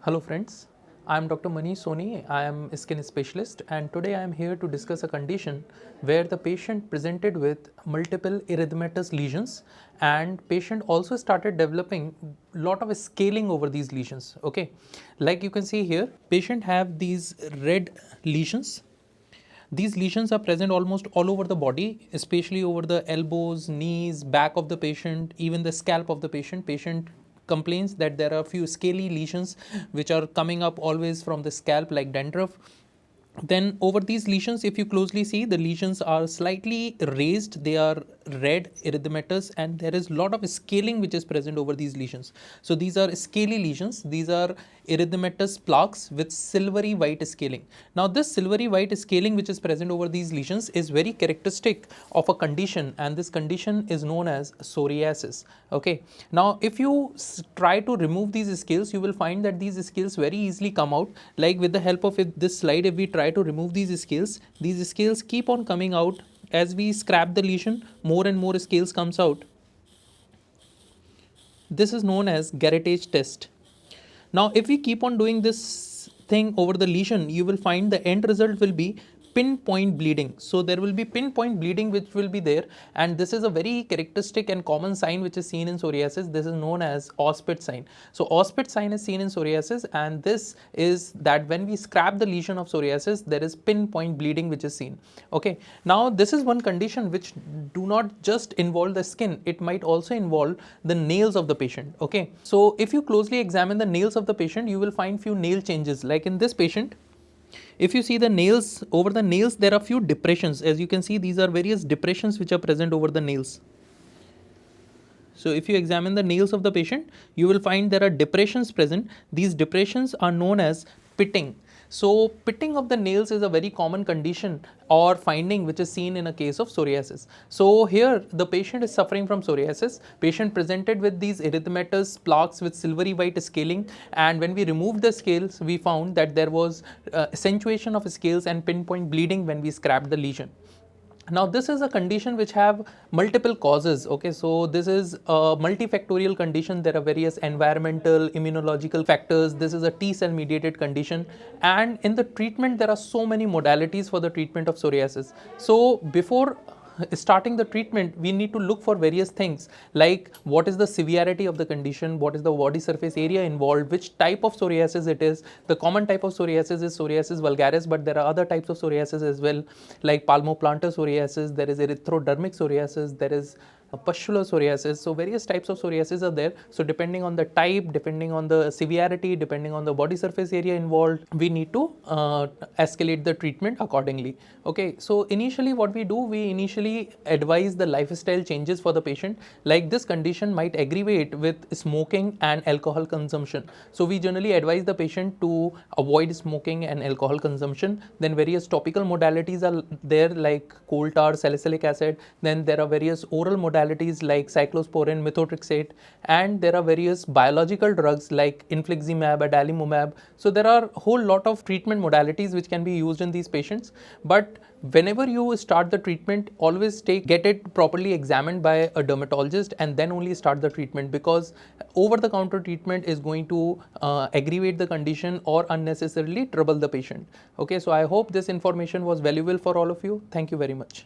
Hello friends, I am Dr. Manish Soni. I am a skin specialist and today I am here to discuss a condition where the patient presented with multiple erythematous lesions and patient also started developing lot of scaling over these lesions. Okay, like you can see here, patient have these red lesions. These lesions are present almost all over the body, especially over the elbows, knees, back of the patient, even the scalp of the patient. Patient complains that there are a few scaly lesions which are coming up always from the scalp like dandruff. Then over these lesions, if you closely see, the lesions are slightly raised, they are red erythematous, and there is a lot of scaling which is present over these lesions. So these are scaly lesions, these are erythematous plaques with silvery white scaling. Now this silvery white scaling which is present over these lesions is very characteristic of a condition, and this condition is known as psoriasis. Okay, now if you try to remove these scales, you will find that these scales very easily come out. Like with the help of this slide, if we try to remove these scales keep on coming out. As we scrap the lesion, more and more scales comes out. This is known as Garrett test. Now if we keep on doing this thing over the lesion, you will find the end result will be pinpoint bleeding. So there will be pinpoint bleeding which will be there, and this is a very characteristic and common sign which is seen in psoriasis. This is known as Auspitz sign. So Auspitz sign is seen in psoriasis, and this is that when we scrap the lesion of psoriasis, there is pinpoint bleeding which is seen. Okay, now this is one condition which do not just involve the skin, it might also involve the nails of the patient. Okay, so if you closely examine the nails of the patient, you will find few nail changes. Like in this patient, if you see the nails, over the nails there are few depressions. As you can see, these are various depressions which are present over the nails. So if you examine the nails of the patient, you will find there are depressions present. These depressions are known as pitting. So pitting of the nails is a very common condition or finding which is seen in a case of psoriasis. So here the patient is suffering from psoriasis. Patient presented with these erythematous plaques with silvery white scaling, and when we removed the scales, we found that there was accentuation of scales and pinpoint bleeding when we scrapped the lesion. Now this is a condition which have multiple causes. Okay, so this is a multifactorial condition. There are various environmental, immunological factors. This is a T cell mediated condition, and in the treatment there are so many modalities for the treatment of psoriasis. So before starting the treatment, we need to look for various things like what is the severity of the condition, what is the body surface area involved, which type of psoriasis it is. The common type of psoriasis is psoriasis vulgaris, but there are other types of psoriasis as well, like palmoplantar psoriasis, there is erythrodermic psoriasis, there is pustular psoriasis. So various types of psoriasis are there. So depending on the type, depending on the severity, depending on the body surface area involved, we need to escalate the treatment accordingly. Okay, so initially what we do, we initially advise the lifestyle changes for the patient. Like this condition might aggravate with smoking and alcohol consumption. So we generally advise the patient to avoid smoking and alcohol consumption. Then various topical modalities are there like coal tar, salicylic acid. Then there are various oral modalities like cyclosporin, methotrexate, and there are various biological drugs like infliximab, adalimumab. So there are a whole lot of treatment modalities which can be used in these patients. But whenever you start the treatment, always get it properly examined by a dermatologist and then only start the treatment, because over the counter treatment is going to aggravate the condition or unnecessarily trouble the patient. Okay, so I hope this information was valuable for all of you. Thank you very much.